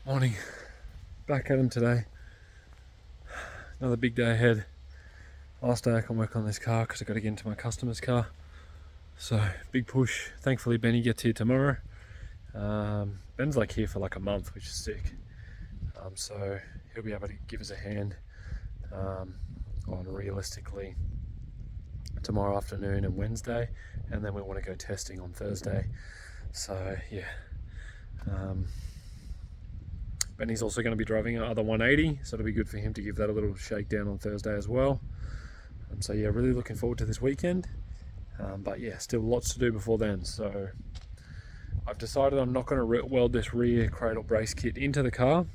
Morning, back at them today. Another big day ahead. Last day I can work on this car because I've got to get into my customer's car. So big push. Thankfully Benny gets here tomorrow. Ben's like here for like a month, which is sick. So he'll be able to give us a hand on realistically tomorrow afternoon and Wednesday, and then we want to go testing on Thursday. So yeah. Benny's also going to be driving our other 180, so it'll be good for him to give that a little shakedown on Thursday as well. So yeah, really looking forward to this weekend. But yeah, still lots to do before then. So I've decided I'm not going to weld this rear cradle brace kit into the car.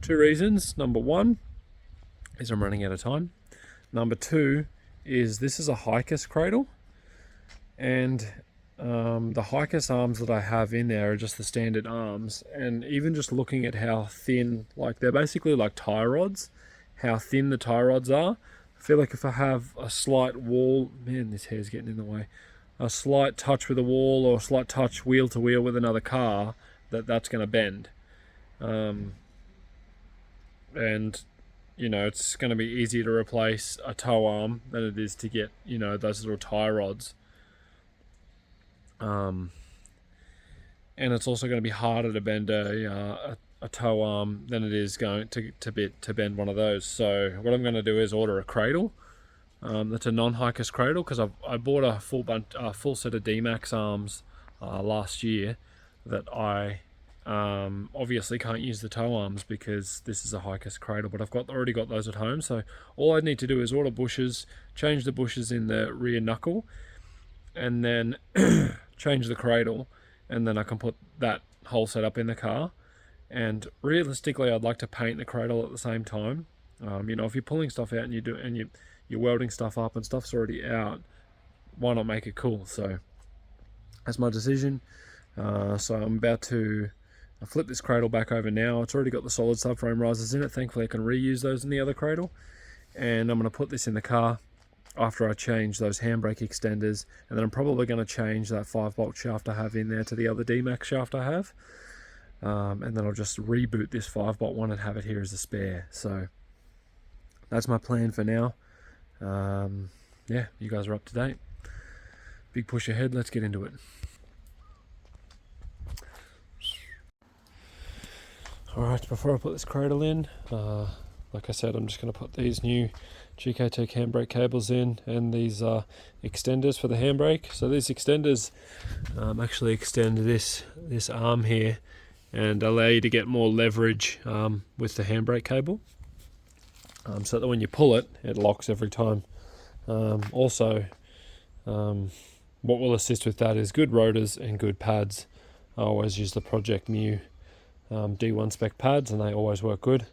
Two reasons. Number one is I'm running out of time. Number two is this is a Hikus cradle, and the Hikus arms that I have in there are just the standard arms, and even just looking at how thin, like they're basically like tie rods, how thin the tie rods are, I feel like if I have a slight wall, man, this hair's getting in the way, a slight touch with a wall or a slight touch wheel to wheel with another car, that's going to bend. And you know, it's going to be easier to replace a tow arm than it is to get, you know, those little tie rods. And it's also going to be harder to bend a tow arm than it is going to bend one of those. So what I'm going to do is order a cradle that's a non-Hikus cradle, because I bought a full set of D-Max arms last year that I obviously can't use the tow arms because this is a Hikus cradle, but I've already got those at home. So all I need to do is order bushers, change the bushers in the rear knuckle, and then change the cradle, and then I can put that whole setup in the car. And realistically, I'd like to paint the cradle at the same time. You know, if you're pulling stuff out and you're welding stuff up and stuff's already out, why not make it cool? So that's my decision. So I'm about to flip this cradle back over now. It's already got the solid subframe risers in it. Thankfully I can reuse those in the other cradle, and I'm going to put this in the car after I change those handbrake extenders, and then I'm probably going to change that 5-bolt shaft I have in there to the other D-Max shaft I have, and then I'll just reboot this 5-bolt one and have it here as a spare. So that's my plan for now. Yeah, you guys are up to date. Big push ahead, let's get into it. Alright, before I put this cradle in, like I said, I'm just going to put these new GK Tech handbrake cables in, and these extenders for the handbrake. So these extenders actually extend this arm here and allow you to get more leverage with the handbrake cable, so that when you pull it, it locks every time. Also, what will assist with that is good rotors and good pads. I always use the Project Mu D1 spec pads, and they always work good.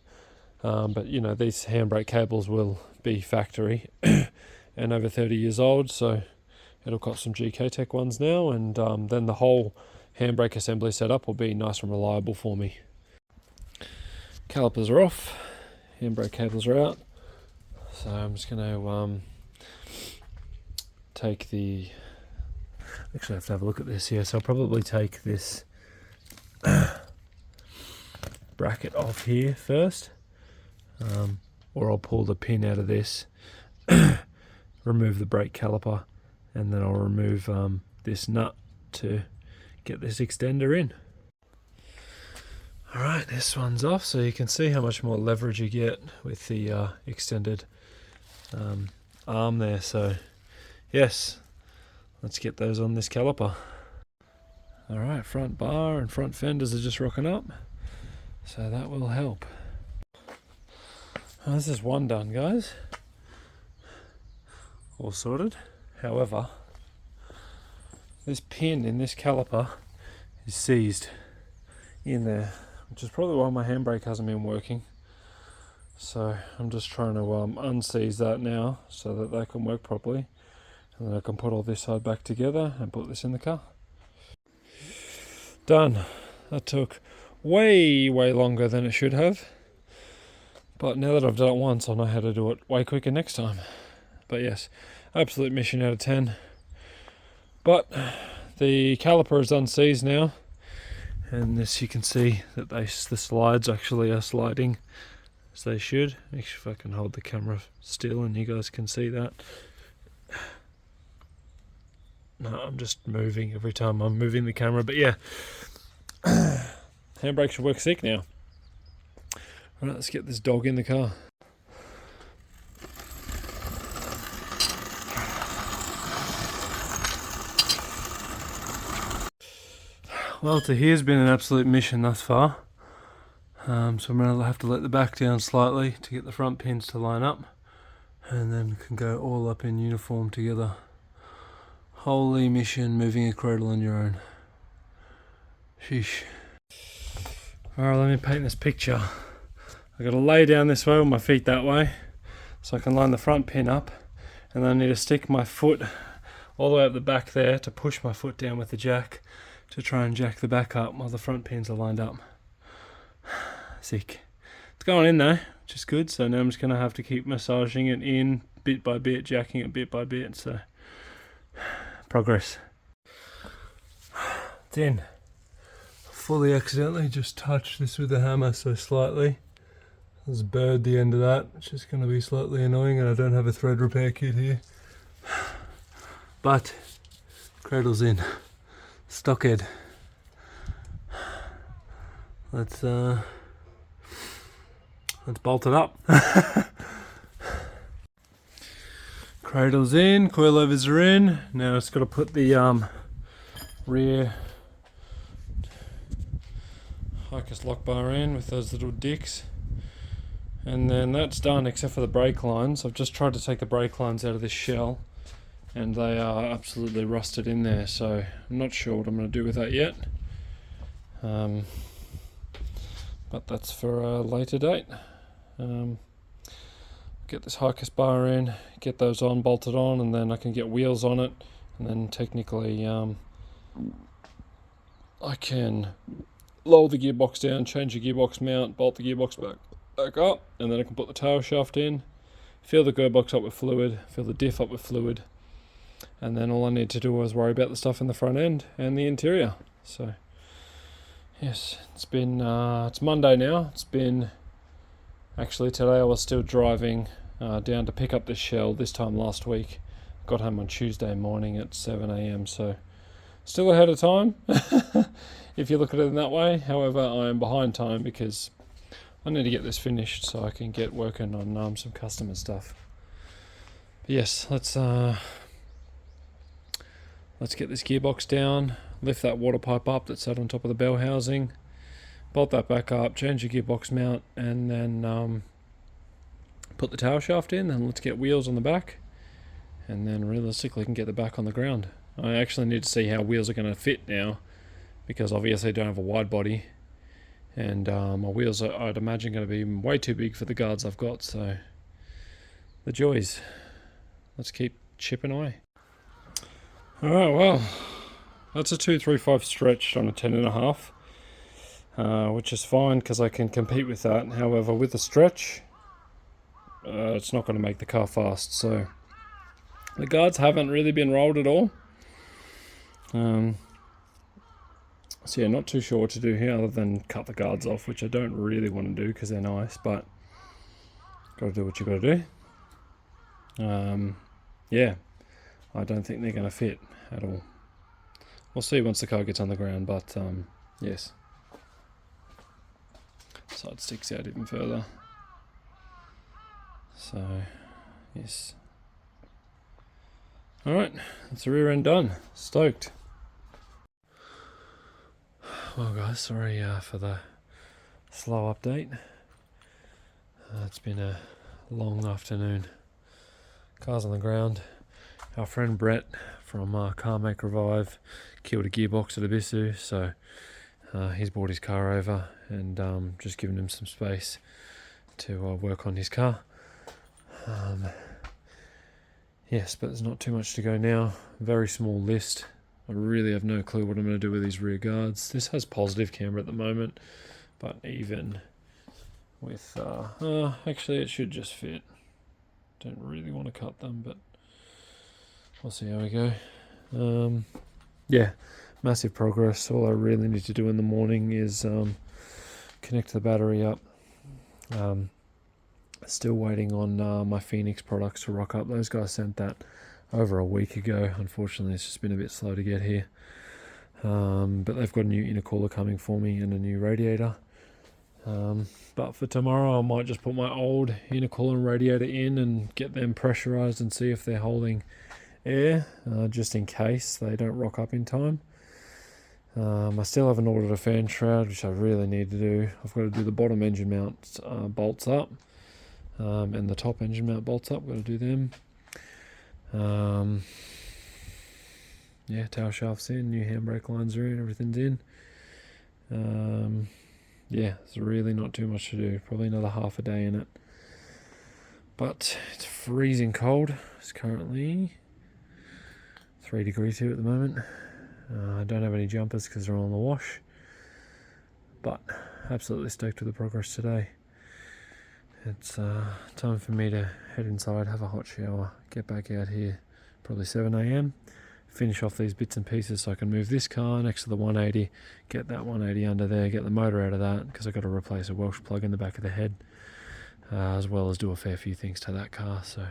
But you know, these handbrake cables will be factory and over 30 years old, so it'll cost some GK Tech ones now, and then the whole handbrake assembly setup will be nice and reliable for me. Calipers are off, handbrake cables are out, so I'm just going to take the, actually I have to have a look at this here, so I'll probably take this bracket off here first, or I'll pull the pin out of this, remove the brake caliper, and then I'll remove this nut to get this extender in. Alright, this one's off, so you can see how much more leverage you get with the extended arm there. So yes, let's get those on this caliper. Alright, front bar and front fenders are just rocking up, so that will help. Well, this is one done, guys. All sorted. However, this pin in this caliper is seized in there, which is probably why my handbrake hasn't been working. So I'm just trying to unseize that now so that they can work properly, and then I can put all this side back together and put this in the car. Done. That took way longer than it should have, but now that I've done it once, I know how to do it way quicker next time. But yes, absolute mission out of 10. But the caliper is unseized now, And this, you can see that the slides actually are sliding as they should. Actually, if I can hold the camera still and you guys can see that. No, I'm just moving every time I'm moving the camera, but yeah. Handbrake should work sick now. Alright, let's get this dog in the car. Well, to here's been an absolute mission thus far. So I'm going to have to let the back down slightly to get the front pins to line up, and then can go all up in uniform together. Holy mission, moving a cradle on your own. Sheesh. Alright, let me paint this picture. I've got to lay down this way with my feet that way, so I can line the front pin up, and then I need to stick my foot all the way up the back there to push my foot down with the jack to try and jack the back up while the front pins are lined up. Sick. It's going in though, which is good, so now I'm just going to have to keep massaging it in bit by bit, jacking it bit by bit, so progress. It's in. Fully accidentally just touched this with the hammer so slightly. There's a bird the end of that, which is going to be slightly annoying, and I don't have a thread repair kit here. But cradle's in. Stockhead. Let's bolt it up. Cradle's in, coilovers are in. Now it's got to put the rear Hicus lock bar in with those little dicks. And then that's done except for the brake lines. I've just tried to take the brake lines out of this shell, and they are absolutely rusted in there, so I'm not sure what I'm going to do with that yet. But that's for a later date. Get this Hicus bar in, get those on, bolted on, and then I can get wheels on it, and then technically I can lower the gearbox down, change the gearbox mount, bolt the gearbox back up, and then I can put the tail shaft in, fill the gearbox up with fluid, fill the diff up with fluid, and then all I need to do is worry about the stuff in the front end and the interior. So yes, it's been it's Monday now. It's been, actually today I was still driving down to pick up this shell this time last week. Got home on Tuesday morning at 7 AM, so still ahead of time if you look at it in that way. However, I am behind time because I need to get this finished so I can get working on some customer stuff. But yes, let's get this gearbox down, lift that water pipe up that sat on top of the bell housing, bolt that back up, change the gearbox mount, and then put the tail shaft in, and let's get wheels on the back, and then realistically can get the back on the ground. I actually need to see how wheels are going to fit now, because obviously I don't have a wide body, and my wheels are, I'd imagine, going to be way too big for the guards I've got, so the joys. Let's keep chipping away. Alright, well, that's a 235 stretched on a 10.5, which is fine because I can compete with that. However, with the stretch, it's not going to make the car fast, so the guards haven't really been rolled at all. So yeah, not too sure what to do here other than cut the guards off, which I don't really want to do because they're nice, but got to do what you got to do. Yeah, I don't think they're going to fit at all. We'll see once the car gets on the ground, but yes. Side sticks out even further. So, yes. Alright, that's the rear end done. Stoked. Well guys, sorry for the slow update. It's been a long afternoon. Car's on the ground. Our friend Brett from Car Make Revive killed a gearbox at Ebisu, so he's brought his car over and just given him some space to work on his car. Yes, but there's not too much to go now. Very small list. I really have no clue what I'm going to do with these rear guards. This has positive camber at the moment, but even with actually it should just fit. Don't really want to cut them, but we'll see how we go. Yeah, massive progress. All I really need to do in the morning is connect the battery up. Still waiting on my Phoenix products to rock up. Those guys sent that over a week ago. Unfortunately, it's just been a bit slow to get here. But they've got a new intercooler coming for me and a new radiator. But for tomorrow, I might just put my old intercooler and radiator in and get them pressurized and see if they're holding air, just in case they don't rock up in time. I still haven't ordered a fan shroud, which I really need to do. I've got to do the bottom engine mount bolts up, and the top engine mount bolts up. Got to do them. Yeah, tail shafts in, new handbrake lines are in, everything's in. Yeah, there's really not too much to do. Probably another half a day in it. But it's freezing cold. It's currently 3 degrees here at the moment. I don't have any jumpers because they're all on the wash. But absolutely stoked with the progress today. It's time for me to head inside, have a hot shower, get back out here, probably 7 AM. Finish off these bits and pieces so I can move this car next to the 180, get that 180 under there, get the motor out of that because I've got to replace a Welsh plug in the back of the head, as well as do a fair few things to that car. So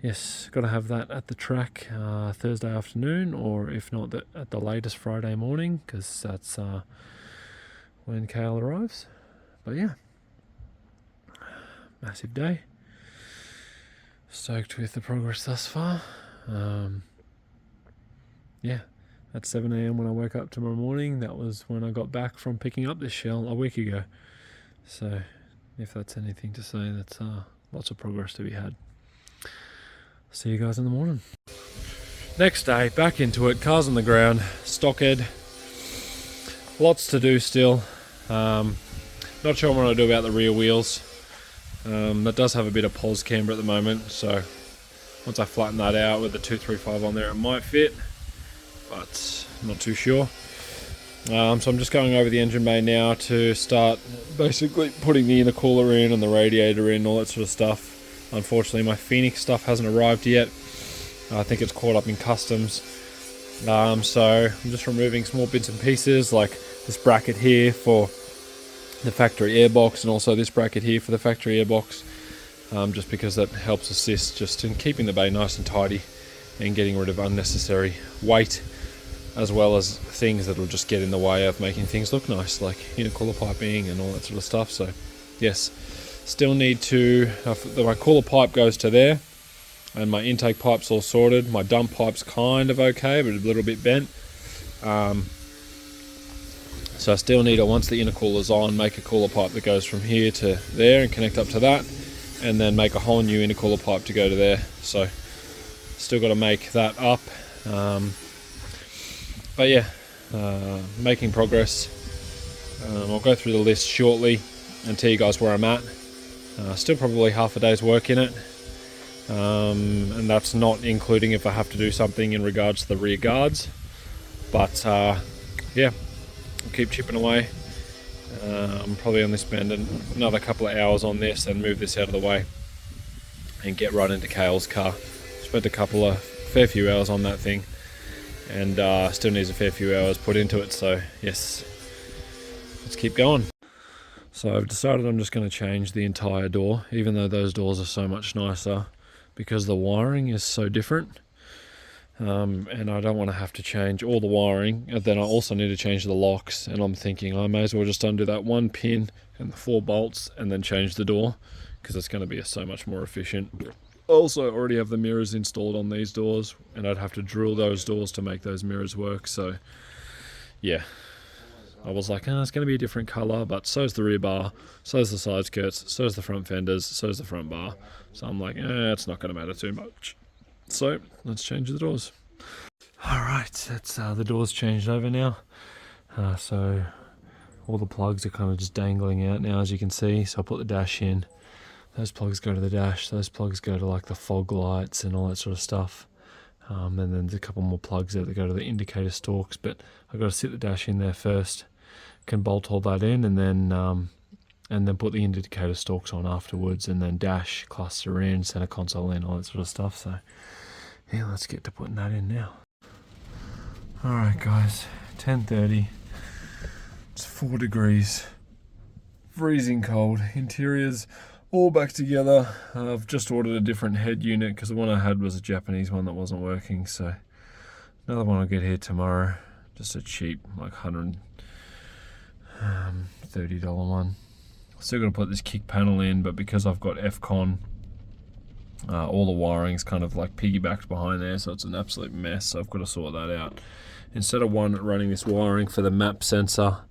yes, got to have that at the track Thursday afternoon, or if not at the latest Friday morning, because that's when Kale arrives. But yeah, massive day. Stoked with the progress thus far. Yeah, at 7 AM when I woke up tomorrow morning, that was when I got back from picking up this shell a week ago. So if that's anything to say, that's lots of progress to be had. See you guys in the morning. Next day, back into it, cars on the ground, stockhead. Lots to do still. Not sure what I'm going to do about the rear wheels. That does have a bit of pos camber at the moment, so once I flatten that out with the 235 on there, it might fit. But not too sure. So I'm just going over the engine bay now to start basically putting the intercooler in and the radiator in, all that sort of stuff. Unfortunately, my Phoenix stuff hasn't arrived yet. I think it's caught up in customs. So I'm just removing small bits and pieces, like this bracket here for the factory airbox, and also this bracket here for the factory airbox, just because that helps assist just in keeping the bay nice and tidy and getting rid of unnecessary weight, as well as things that will just get in the way of making things look nice, like intercooler piping and all that sort of stuff. So yes, still need to, my cooler pipe goes to there, and my intake pipe's all sorted. My dump pipe's kind of okay, but a little bit bent. So I still need to, once the intercooler's on, make a cooler pipe that goes from here to there and connect up to that, and then make a whole new intercooler pipe to go to there. So still got to make that up. But yeah, making progress. I'll go through the list shortly and tell you guys where I'm at. Still probably half a day's work in it, and that's not including if I have to do something in regards to the rear guards. But yeah, I'll keep chipping away. I'm probably only spend another couple of hours on this and move this out of the way and get right into Kale's car. Spent a fair few hours on that thing, and still needs a fair few hours put into it. So yes, let's keep going. So I've decided I'm just going to change the entire door, even though those doors are so much nicer, because the wiring is so different. And I don't want to have to change all the wiring, and then I also need to change the locks, and I'm thinking I may as well just undo that one pin and the 4 bolts and then change the door, because it's going to be so much more efficient. Also, I already have the mirrors installed on these doors, and I'd have to drill those doors to make those mirrors work. So yeah, I was like, it's going to be a different colour, but so's the rear bar, so's the side skirts, so's the front fenders, so's the front bar. So I'm like, it's not going to matter too much. So let's change the doors. Alright, that's the doors changed over now. So all the plugs are kind of just dangling out now, as you can see. So I put the dash in. Those plugs go to the dash. Those plugs go to like the fog lights and all that sort of stuff. And then there's a couple more plugs there that go to the indicator stalks. But I've got to sit the dash in there first. Can bolt all that in, and then put the indicator stalks on afterwards, and then dash, cluster in, center console in, all that sort of stuff. So yeah, let's get to putting that in now. Alright guys, 10:30. It's 4 degrees. Freezing cold. Interiors all back together. I've just ordered a different head unit because the one I had was a Japanese one that wasn't working, so another one will get here tomorrow. Just a cheap, like $130 one. Still got to put this kick panel in, but because I've got F-Con, all the wiring's kind of like piggybacked behind there, so it's an absolute mess, so I've got to sort that out. Instead of running this wiring for the map sensor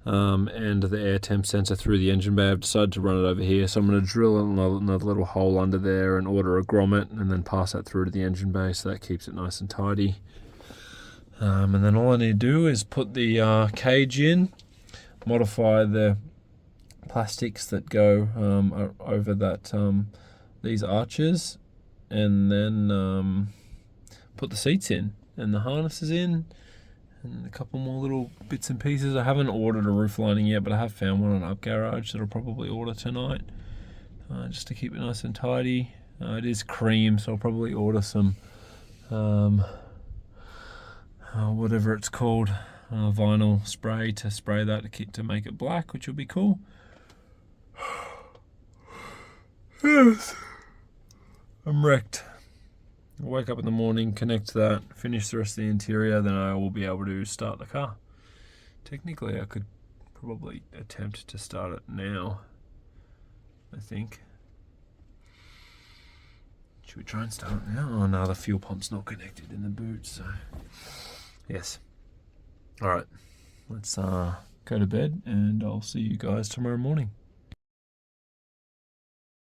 and the air temp sensor through the engine bay, I've decided to run it over here. So I'm going to drill another little hole under there and order a grommet and then pass that through to the engine bay, so that keeps it nice and tidy. And then all I need to do is put the cage in, modify the plastics that go over that these arches, and then put the seats in and the harnesses in and a couple more little bits and pieces. I haven't ordered a roof lining yet, but I have found one on Up Garage that I'll probably order tonight, just to keep it nice and tidy. It is cream, so I'll probably order some whatever it's called, vinyl spray to spray that to make it black, which will be cool. Yes, I'm wrecked. I'll wake up in the morning, connect that, finish the rest of the interior, then I will be able to start the car. Technically, I could probably attempt to start it now, I think. Should we try and start it now? Oh no, the fuel pump's not connected in the boot, so yes. Alright, let's go to bed and I'll see you guys tomorrow morning.